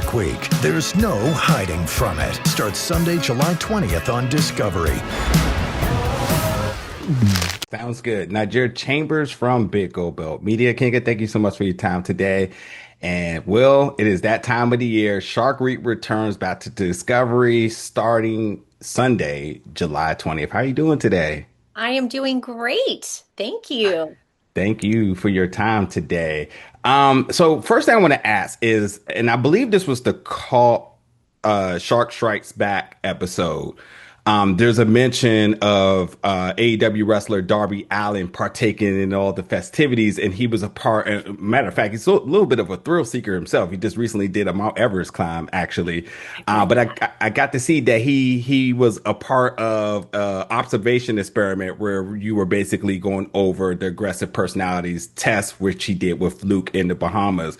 Shark Week. There's no hiding from it. Starts Sunday, July 20th on Discovery. Sounds good. Now, Jared Chambers from Big Gold Belt Media. Kinga, thank you so much for your time today. And Will, it is that time of the year. Shark Week returns back to Discovery starting Sunday, July 20th. How are you doing today? I am doing great. Thank you. Thank you for your time today. So first thing I want to ask is, and I believe this was the call Shark Strikes Back episode. There's a mention of AEW wrestler Darby Allin partaking in all the festivities, and he was a part. Matter of fact, he's a little bit of a thrill seeker himself. He just recently did a Mount Everest climb, actually. But I got to see that he was a part of observation experiment where you were basically going over the aggressive personalities test, which he did with Luke in the Bahamas.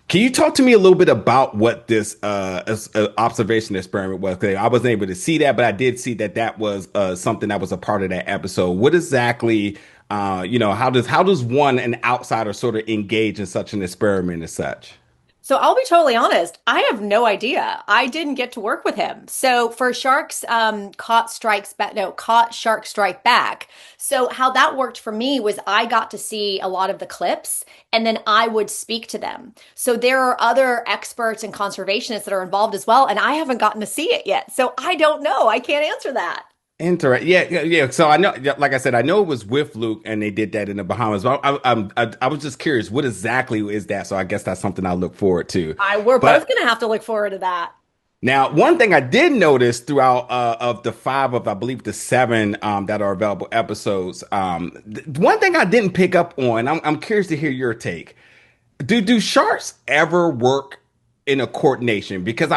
Can you talk to me a little bit about what this observation experiment was? 'Cause I wasn't able to see that, but I did see that that was something that was a part of that episode. What exactly, how does an outsider sort of engage in such an experiment as such? So I'll be totally honest. I have no idea. I didn't get to work with him. So for Sharks, caught Shark Strike Back. So how that worked for me was I got to see a lot of the clips and then I would speak to them. So there are other experts and conservationists that are involved as well. And I haven't gotten to see it yet. So I don't know. I can't answer that. Interesting. Yeah, yeah, yeah. So I know, yeah, like I said, I know it was with Luke, and they did that in the Bahamas. But I was just curious, what exactly is that? So I guess that's something I look forward to. We're both But going to have to look forward to that. now, one thing I did notice throughout of the five of I believe the seven that are available episodes, one thing I didn't pick up on. I'm curious to hear your take. Do sharks ever work in a coordination? Because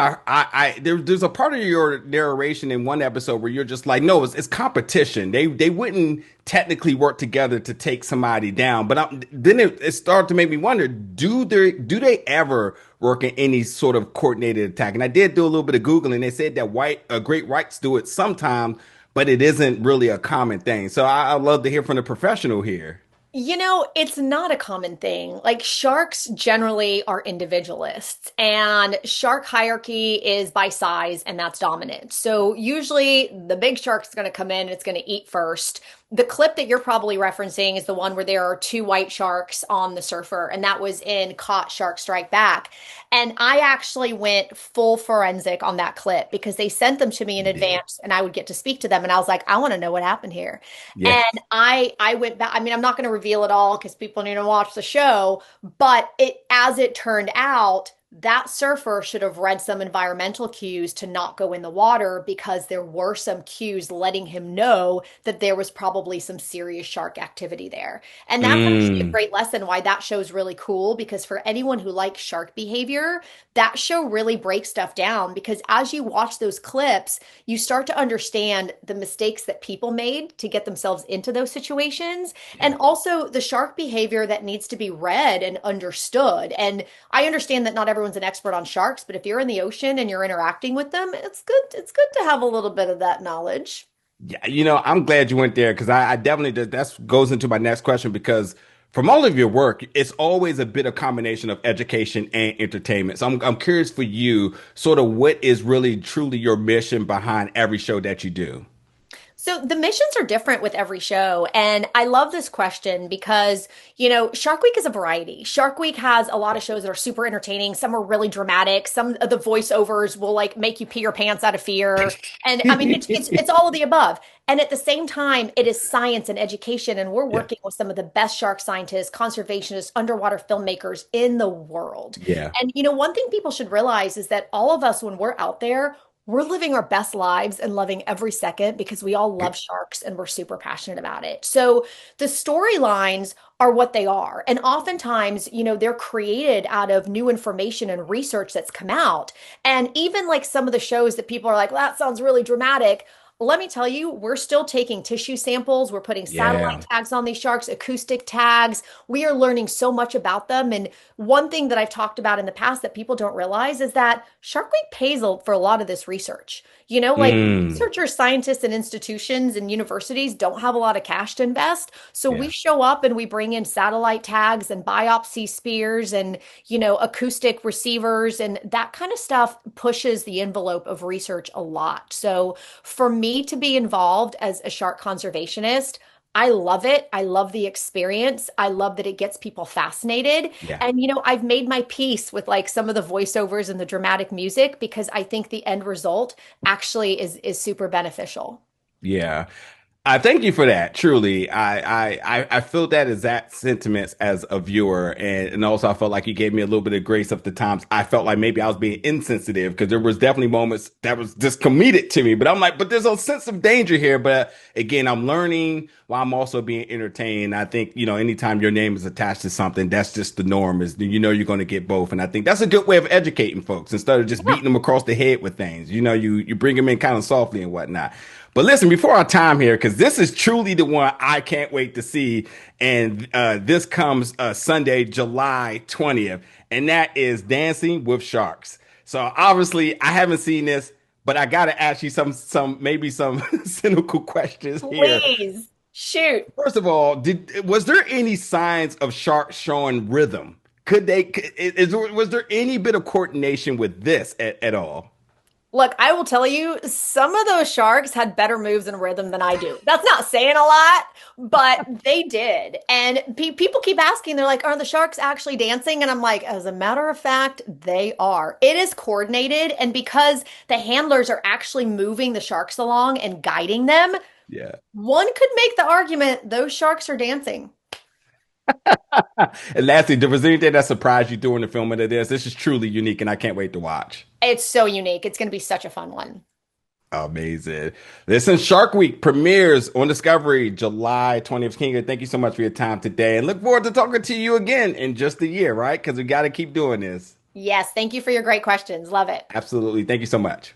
there's a part of your narration in one episode where you're just like, no, it's competition. They wouldn't technically work together to take somebody down. But then it started to make me wonder: do they ever work in any sort of coordinated attack? And I did do a little bit of Googling. They said that great whites do it sometimes, but it isn't really a common thing. So I'd love to hear from the professional here. It's not a common thing. Like sharks generally are individualists and shark hierarchy is by size and that's dominant. So usually the big shark's going to come in and it's going to eat first. The clip that you're probably referencing is the one where there are two white sharks on the surfer, and that was in Caught Shark Strike Back. And I actually went full forensic on that clip because they sent them to me in Yeah. advance and I would get to speak to them. And I was like, I want to know what happened here. Yeah. And I went back. I mean, I'm not going to reveal it all because people need to watch the show, but as it turned out, that surfer should have read some environmental cues to not go in the water because there were some cues letting him know that there was probably some serious shark activity there. And that's actually a Mm. great lesson why that show's really cool because for anyone who likes shark behavior, that show really breaks stuff down because as you watch those clips, you start to understand the mistakes that people made to get themselves into those situations and also the shark behavior that needs to be read and understood. And I understand that not everyone's an expert on sharks, but if you're in the ocean and you're interacting with them, it's good. It's good to have a little bit of that knowledge. Yeah, I'm glad you went there because I definitely that goes into my next question because from all of your work, it's always a bit of combination of education and entertainment. So I'm curious for you, sort of what is really truly your mission behind every show that you do? So the missions are different with every show. And I love this question because, Shark Week is a variety. Shark Week has a lot of shows that are super entertaining. Some are really dramatic. Some of the voiceovers will like make you pee your pants out of fear. And I mean, it's all of the above. And at the same time, it is science and education. And we're Yeah, working with some of the best shark scientists, conservationists, underwater filmmakers in the world. yeah, And, one thing people should realize is that all of us, when we're out there, we're living our best lives and loving every second because we all love sharks and we're super passionate about it. So the storylines are what they are. And oftentimes, they're created out of new information and research that's come out. And even like some of the shows that people are like, well, that sounds really dramatic. let me tell you, we're still taking tissue samples. We're putting Yeah. satellite tags on these sharks, acoustic tags. We are learning so much about them. And one thing that I've talked about in the past that people don't realize is that Shark Week pays for a lot of this research. Like Mm. researchers, scientists, and institutions and universities don't have a lot of cash to invest. So we Yeah. show up and we bring in satellite tags and biopsy spears and, acoustic receivers, and that kind of stuff pushes the envelope of research a lot. So for me to be involved as a shark conservationist, I love it. I love the experience. I love that it gets people fascinated. Yeah. And, I've made my peace with like some of the voiceovers and the dramatic music because I think the end result actually is super beneficial. Yeah. I thank you for that. Truly, I feel that exact sentiments as a viewer, and also I felt like you gave me a little bit of grace of the times I felt like maybe I was being insensitive because there was definitely moments that was just comedic to me. But I'm like, but there's a sense of danger here. But again, I'm learning while I'm also being entertained. I think anytime your name is attached to something, that's just the norm. Is you're going to get both, and I think that's a good way of educating folks instead of just beating them across the head with things. You bring them in kind of softly and whatnot. But listen, before our time here, because this is truly the one I can't wait to see. And this comes Sunday, July 20th, and that is Dancing with Sharks. So obviously, I haven't seen this, but I got to ask you maybe some cynical questions here. Please shoot. First of all, was there any signs of sharks showing rhythm? Was there any bit of coordination with this at all? Look, I will tell you, some of those sharks had better moves and rhythm than I do. That's not saying a lot, but they did. And people keep asking, they're like, are the sharks actually dancing? And I'm like, as a matter of fact, they are. It is coordinated. And because the handlers are actually moving the sharks along and guiding them, Yeah. one could make the argument those sharks are dancing. And lastly, was there anything that surprised you during the filming of this? This is truly unique, and I can't wait to watch. It's so unique. It's going to be such a fun one. Amazing. Listen, Shark Week premieres on Discovery July 20th. Kinga, thank you so much for your time today, and look forward to talking to you again in just a year, right? Because we got to keep doing this. Yes, thank you for your great questions. Love it. Absolutely. Thank you so much.